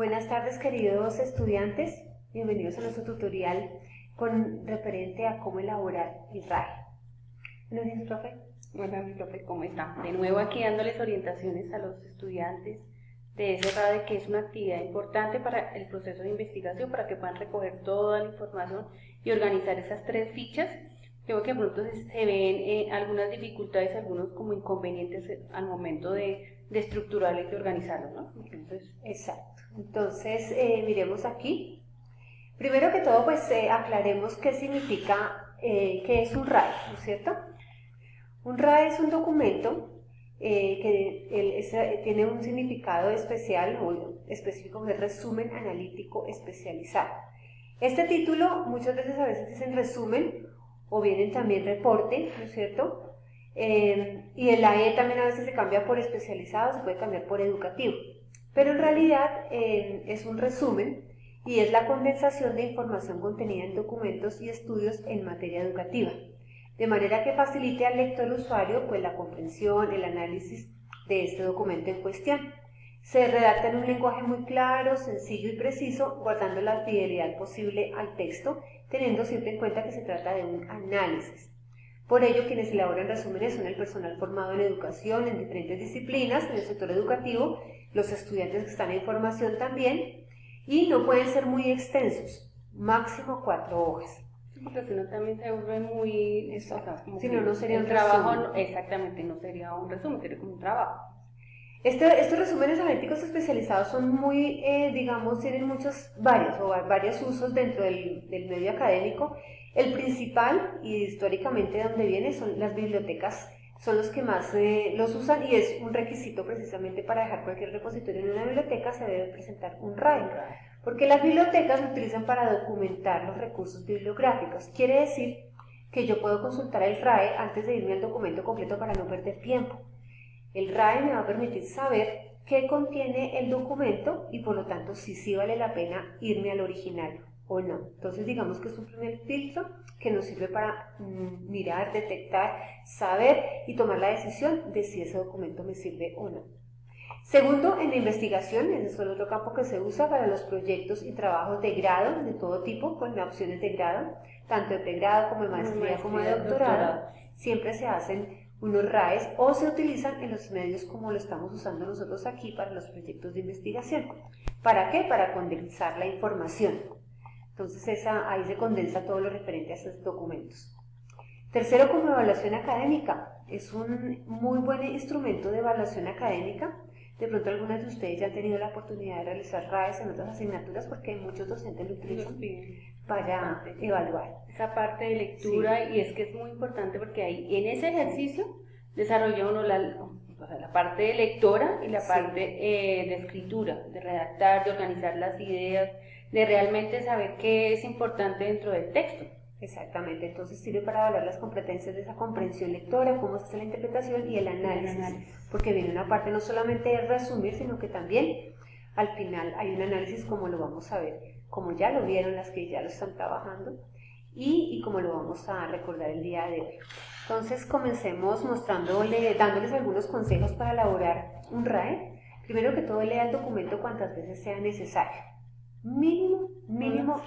Buenas tardes, queridos estudiantes. Bienvenidos a nuestro tutorial con referente a cómo elaborar el RAE. Buenos días, profe. Buenas, profe, ¿cómo está? De nuevo aquí dándoles orientaciones a los estudiantes de ese RAE, que es una actividad importante para el proceso de investigación, para que puedan recoger toda la información y organizar esas 3 fichas. Creo que de pronto se ven algunas dificultades, algunos como inconvenientes al momento de estructurarlo y de organizarlo, ¿no? Entonces, exacto. Entonces, miremos aquí. Primero que todo, pues aclaremos qué significa, qué es un RAE, ¿no es cierto? Un RAE es un documento que tiene un significado especial o específico, que es resumen analítico especializado. Este título muchas veces a veces dicen resumen o vienen también reporte, ¿no es cierto? Y el AE también a veces se cambia por especializado, se puede cambiar por educativo, pero en realidad es un resumen y es la condensación de información contenida en documentos y estudios en materia educativa, de manera que facilite al lector usuario pues la comprensión, el análisis de este documento en cuestión. Se redacta en un lenguaje muy claro, sencillo y preciso, guardando la fidelidad posible al texto, teniendo siempre en cuenta que se trata de un análisis. Por ello, quienes elaboran resúmenes son el personal formado en educación, en diferentes disciplinas, en el sector educativo, los estudiantes que están en formación también, y no pueden ser muy extensos, máximo 4 hojas. Porque si no también se vuelve muy... Si no, no sería un trabajo. resumen. Exactamente, no sería un resumen, sería como un trabajo. Estos resúmenes analíticos especializados son muy, digamos, tienen varios usos dentro del medio académico. El principal, y históricamente de donde viene, son las bibliotecas, son los que más los usan, y es un requisito precisamente para dejar cualquier repositorio en una biblioteca, se debe presentar un RAE, porque las bibliotecas lo utilizan para documentar los recursos bibliográficos. Quiere decir que yo puedo consultar el RAE antes de irme al documento completo para no perder tiempo. El RAE me va a permitir saber qué contiene el documento y por lo tanto si sí vale la pena irme al original o no. Entonces digamos que es un primer filtro que nos sirve para mirar, detectar, saber y tomar la decisión de si ese documento me sirve o no. Segundo, en la investigación, ese es el otro campo que se usa para los proyectos y trabajos de grado de todo tipo, con opciones de grado, tanto de pregrado como de maestría como de doctorado. Siempre se hacen unos RAEs o se utilizan en los medios como lo estamos usando nosotros aquí para los proyectos de investigación. ¿Para qué? Para condensar la información. Entonces ahí se condensa todo lo referente a esos documentos. Tercero, como evaluación académica. Es un muy buen instrumento de evaluación académica. De pronto algunas de ustedes ya han tenido la oportunidad de realizar RAEs en otras asignaturas porque muchos docentes lo utilizan para evaluar. Esa parte de lectura, sí. Y es que es muy importante porque ahí en ese ejercicio desarrolla uno la parte de lectora y la parte de escritura, de redactar, de organizar las ideas, de realmente saber qué es importante dentro del texto. Exactamente, entonces sirve para evaluar las competencias de esa comprensión lectora, cómo se hace la interpretación y el análisis, porque viene una parte no solamente de resumir, sino que también al final hay un análisis, como lo vamos a ver, como ya lo vieron las que ya lo están trabajando y como lo vamos a recordar el día de hoy. Entonces comencemos dándoles algunos consejos para elaborar un RAE. Primero que todo, lea el documento cuantas veces sea necesario, mínimo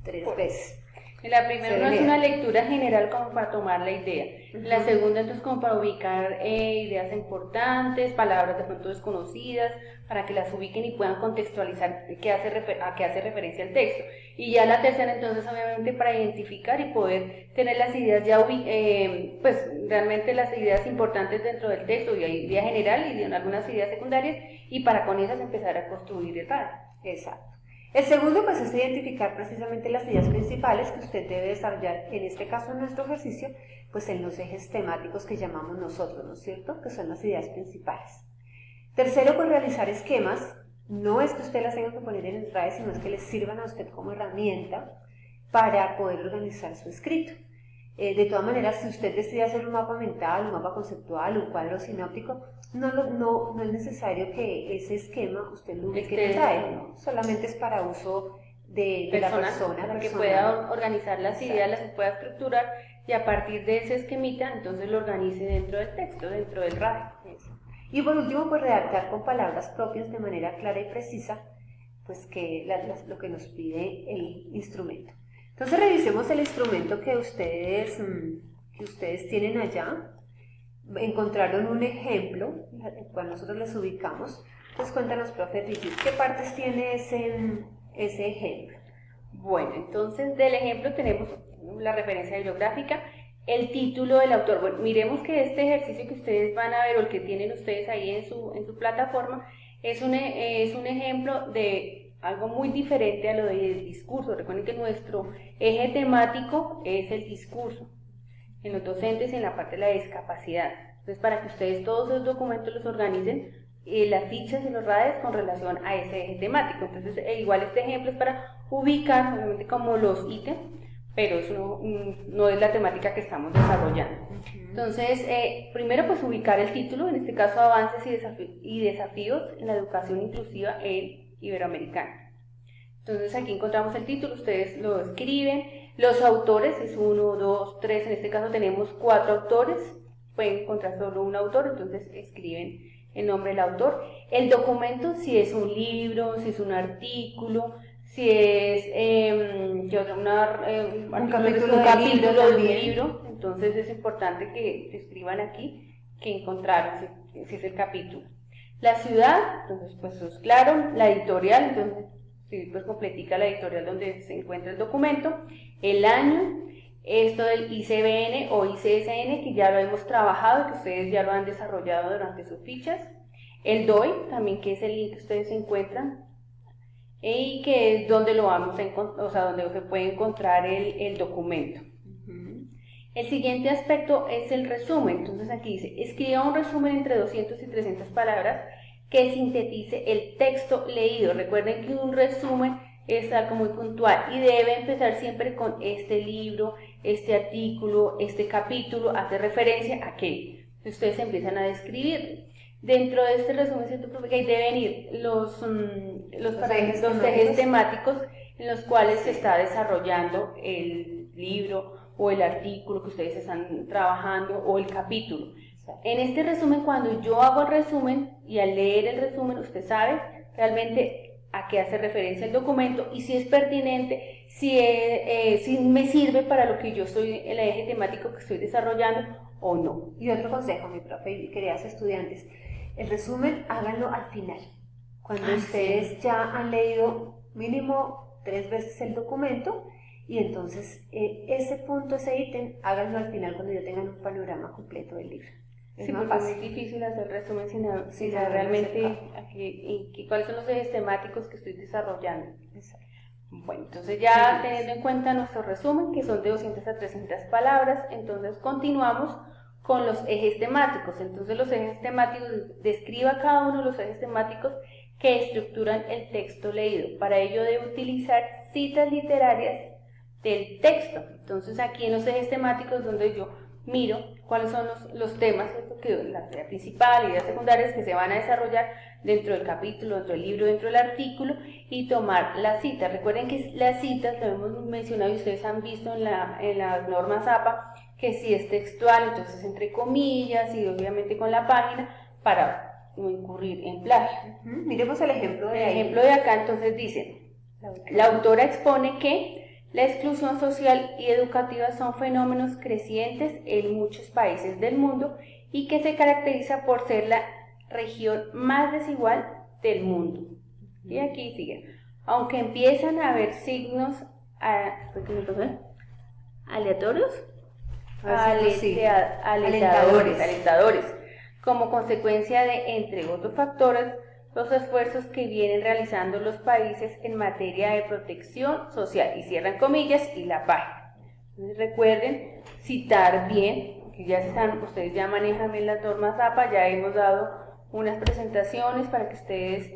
3 veces. La primera no es una lectura general como para tomar la idea. La segunda entonces como para ubicar ideas importantes, palabras de pronto desconocidas, para que las ubiquen y puedan contextualizar a qué hace referencia el texto. Y ya la tercera entonces obviamente para identificar y poder tener las ideas ya pues realmente las ideas importantes dentro del texto, y hay idea general y algunas ideas secundarias, y para con esas empezar a construir el RAE. Exacto. El segundo pues es identificar precisamente las ideas principales que usted debe desarrollar, en este caso en nuestro ejercicio, pues en los ejes temáticos que llamamos nosotros, ¿no es cierto?, que son las ideas principales. Tercero, pues realizar esquemas. No es que usted las tenga que poner en el RAE, sino es que les sirvan a usted como herramienta para poder organizar su escrito. De todas maneras, si usted decide hacer un mapa mental, un mapa conceptual, un cuadro sinóptico, no es necesario que ese esquema usted lo ubique en el RAE, ¿no? Solamente es para uso de la persona. Para que pueda organizar las ideas, las pueda estructurar, y a partir de ese esquemita, entonces lo organice dentro del texto, dentro del RAE. Y por último, pues redactar con palabras propias de manera clara y precisa pues lo que nos pide el instrumento. Entonces revisemos el instrumento que ustedes tienen allá. Encontraron un ejemplo, cuando nosotros les ubicamos. Entonces cuéntanos, profe Rigid, ¿qué partes tiene ese ejemplo? Bueno, entonces del ejemplo tenemos la referencia bibliográfica, el título del autor. Bueno, miremos que este ejercicio que ustedes van a ver o el que tienen ustedes ahí en su plataforma es un ejemplo de algo muy diferente a lo del discurso. Recuerden que nuestro eje temático es el discurso en los docentes y en la parte de la discapacidad. Entonces, para que ustedes todos esos documentos los organicen, las fichas y los radares con relación a ese eje temático. Entonces, igual este ejemplo es para ubicar, obviamente, como los ítems, pero eso no es la temática que estamos desarrollando. Entonces, primero pues ubicar el título, en este caso Avances y desafíos en la educación inclusiva en Iberoamericana. Entonces aquí encontramos el título, ustedes lo escriben, los autores es 1, 2, 3, en este caso tenemos 4 autores, pueden encontrar solo un autor, entonces escriben el nombre del autor. El documento, si es un libro, si es un artículo, si es un capítulo de un libro, entonces es importante que escriban aquí que encontraron, si es el capítulo. La ciudad, entonces pues eso es claro, la editorial, entonces pues completica la editorial donde se encuentra el documento, el año, esto del ICBN o ICSN que ya lo hemos trabajado, que ustedes ya lo han desarrollado durante sus fichas, el DOI también que es el link que ustedes encuentran y que es donde lo vamos a encontrar, o sea, donde se puede encontrar el documento. El siguiente aspecto es el resumen, entonces aquí dice, escriba un resumen entre 200 y 300 palabras que sintetice el texto leído. Recuerden que un resumen es algo muy puntual y debe empezar siempre con este libro, este artículo, este capítulo, hace referencia a que ustedes empiezan a describir. Dentro de este resumen deben ir los ejes temáticos en los cuales se está desarrollando el libro o el artículo que ustedes están trabajando o el capítulo. En este resumen, cuando yo hago el resumen y al leer el resumen, usted sabe realmente a qué hace referencia el documento y si es pertinente, si me sirve para lo que yo estoy, el eje temático que estoy desarrollando o no. Y otro consejo, mi profe y queridas estudiantes, el resumen háganlo al final, cuando ustedes ya han leído mínimo 3 veces el documento y entonces ese punto, ese ítem, háganlo al final cuando ya tengan un panorama completo del libro. Es más fácil. Es muy difícil hacer resumen sin realmente cuáles son los ejes temáticos que estoy desarrollando. Exacto. Bueno, entonces ya teniendo en cuenta nuestro resumen, que son de 200 a 300 palabras, entonces continuamos con los ejes temáticos. Entonces los ejes temáticos, describa cada uno de los ejes temáticos que estructuran el texto leído. Para ello debe utilizar citas literarias del texto. Entonces aquí en los ejes temáticos donde yo miro cuáles son los temas, que la idea principal y ideas secundarias que se van a desarrollar dentro del capítulo, dentro del libro, dentro del artículo y tomar las citas. Recuerden que las citas, lo hemos mencionado y ustedes han visto en las normas APA, que si es textual, entonces entre comillas y obviamente con la página para no incurrir en plagio. Miremos el ejemplo de ejemplo de acá, entonces dice, la autora expone que la exclusión social y educativa son fenómenos crecientes en muchos países del mundo y que se caracteriza por ser la región más desigual del mundo. Y aquí sigue, aunque empiezan a haber signos alentadores, como consecuencia de, entre otros factores, los esfuerzos que vienen realizando los países en materia de protección social, y cierran comillas y la página. Entonces, recuerden citar bien, que ustedes ya manejan bien las normas APA, ya hemos dado unas presentaciones para que ustedes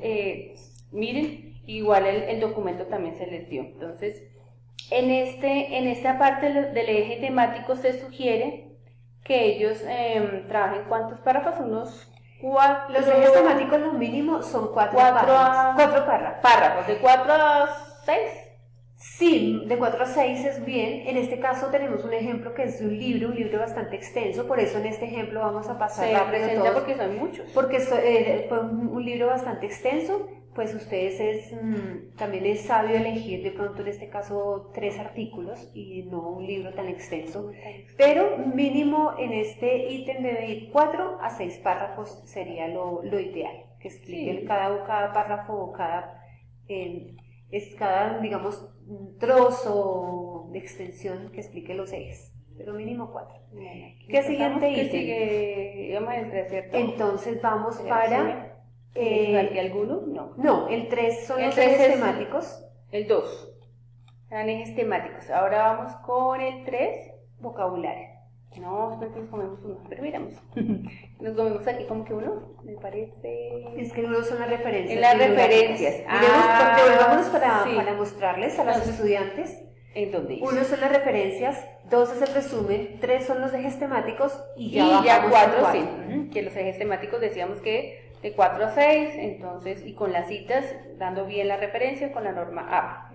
miren, igual el documento también se les dio. Entonces, en esta parte del eje temático se sugiere que ellos trabajen ¿cuántos párrafos? Unos 4. Los ejes temáticos, lo mínimo son 4 párrafos. ¿De 4 a 6? Sí, de 4 a 6 es bien. En este caso tenemos un ejemplo que es de un libro bastante extenso, por eso en este ejemplo vamos a pasar rápido todos. Porque son muchos. Porque fue un libro bastante extenso, pues ustedes también es sabio elegir de pronto en este caso 3 artículos y no un libro tan extenso, pero mínimo en este ítem debe ir 4 a 6 párrafos sería lo ideal, que expliquen cada párrafo o cada, digamos, trozo de extensión que explique los ejes. Pero mínimo 4. ¿Qué siguiente ítem? Sigue, digamos, el 3, ¿cierto? Entonces vamos para... ¿Alguno? No. No, el 3 son los ejes temáticos. El 2. Eran ejes temáticos. Ahora vamos con el 3. Vocabulario. No, es que nos comemos uno. Pero miramos. Nos comemos aquí como que uno, me parece. Es que uno son las referencias. En las referencias. Devolvámonos para mostrarles a los estudiantes. ¿En dónde? 1 son las referencias, 2 es el resumen, 3 son los ejes temáticos y ya 4 sí. Que los ejes temáticos decíamos que de 4 a 6, entonces, y con las citas, dando bien la referencia con la norma A.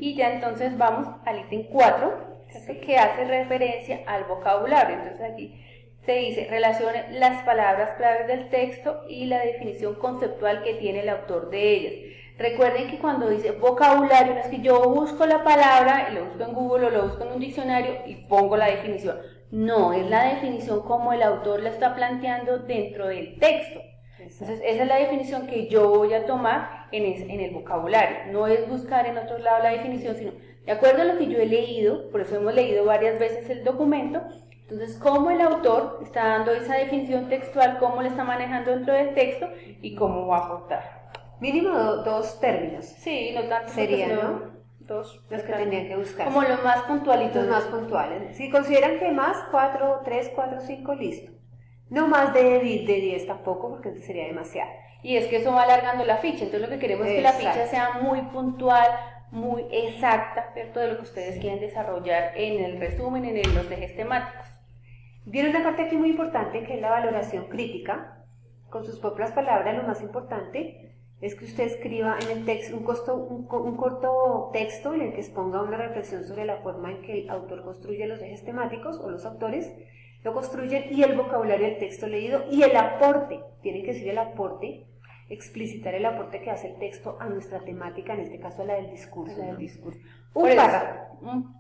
Y ya entonces vamos al ítem 4, que hace referencia al vocabulario. Entonces aquí se dice, relacione las palabras claves del texto y la definición conceptual que tiene el autor de ellas. Recuerden que cuando dice vocabulario, no es que yo busco la palabra, y lo busco en Google o lo busco en un diccionario y pongo la definición. No, es la definición como el autor la está planteando dentro del texto. Entonces, esa es la definición que yo voy a tomar en el vocabulario. No es buscar en otro lado la definición, sino de acuerdo a lo que yo he leído, por eso hemos leído varias veces el documento. Entonces, cómo el autor está dando esa definición textual, cómo lo está manejando dentro del texto y cómo va a aportar. Mínimo 2 términos. Sí, no tanto. Serían, ¿no? 2. Los que tendrían que buscar. Como los más puntualitos. Los más puntuales. Si consideran que más, 4, 3, 4, 5, listo. No más de 10 tampoco, porque sería demasiado. Y es que eso va alargando la ficha. Entonces lo que queremos es que la ficha sea muy puntual, muy exacta, ¿cierto? De lo que ustedes quieren desarrollar en el resumen, en los ejes temáticos. Viene una parte aquí muy importante, que es la valoración crítica. Con sus propias palabras, lo más importante es que usted escriba en el texto un corto texto en el que exponga una reflexión sobre la forma en que el autor construye los ejes temáticos o los autores lo construyen y el vocabulario del texto leído y el aporte, tienen que decir el aporte, explicitar el aporte que hace el texto a nuestra temática, en este caso a la del discurso.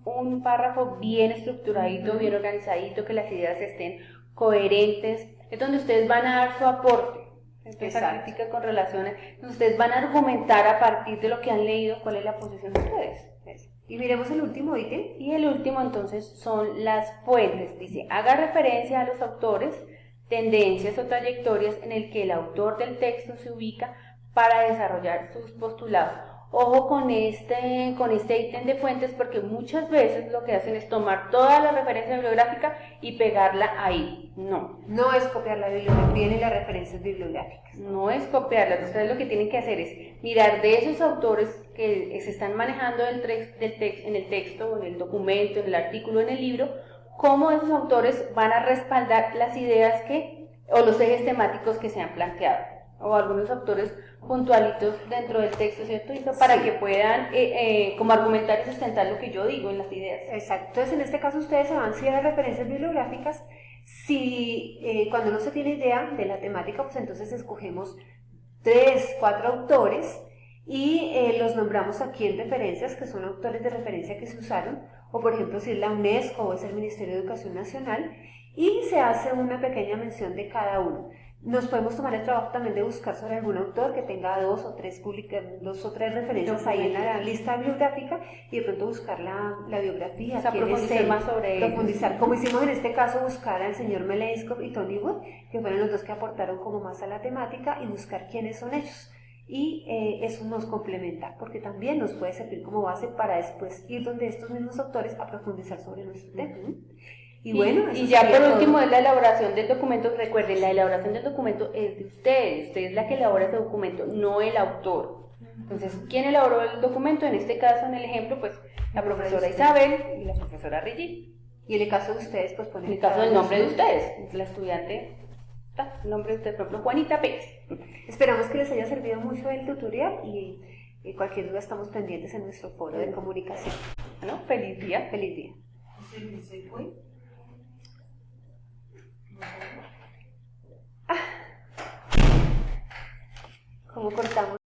Un párrafo bien estructuradito, bien organizadito, que las ideas estén coherentes, es donde ustedes van a dar su aporte. Esa crítica con relaciones, ustedes van a argumentar a partir de lo que han leído cuál es la posición de ustedes. Y miremos el último ítem. Y el último entonces son las fuentes. Dice, haga referencia a los autores, tendencias o trayectorias en el que el autor del texto se ubica para desarrollar sus postulados. Ojo con este ítem de fuentes, porque muchas veces lo que hacen es tomar toda la referencia bibliográfica y pegarla ahí. No es copiar la bibliografía ni las referencias bibliográficas. No es copiarlas. Ustedes lo que tienen que hacer es mirar de esos autores que se están manejando en el texto, en el documento, en el artículo, en el libro, cómo esos autores van a respaldar las ideas o los ejes temáticos que se han planteado. O algunos autores puntualitos dentro del texto, ¿cierto? Para que puedan como argumentar y sustentar lo que yo digo en las ideas. Exacto. Entonces, en este caso ustedes se van a las referencias bibliográficas. Si cuando no se tiene idea de la temática, pues entonces escogemos 3, 4 autores y los nombramos aquí en referencias, que son autores de referencia que se usaron, o por ejemplo si es la UNESCO o es el Ministerio de Educación Nacional, y se hace una pequeña mención de cada uno. Nos podemos tomar el trabajo también de buscar sobre algún autor que tenga 2 o 3 referencias ahí en la lista bibliográfica y de pronto buscar la biografía, profundizar más sobre profundizar, como hicimos en este caso, buscar al señor Meleyskov y Tony Wood, que fueron los 2 que aportaron como más a la temática, y buscar quiénes son ellos. Y eso nos complementa, porque también nos puede servir como base para después ir donde estos mismos autores a profundizar sobre nuestro tema. Y bueno, y ya por último es la elaboración del documento. Recuerden, la elaboración del documento es de ustedes es la que elabora ese documento, no el autor. Entonces, ¿quién elaboró el documento? En este caso, en el ejemplo, pues la profesora Isabel y la profesora Regina. Y en el caso de ustedes, pues ponen... En el caso del nombre de ustedes, la estudiante, el nombre de ustedes, por ejemplo, Juanita Pérez. Esperamos que les haya servido mucho el tutorial y cualquier duda estamos pendientes en nuestro foro de comunicación. Bueno, feliz día. Feliz día. ¿Cómo cortamos?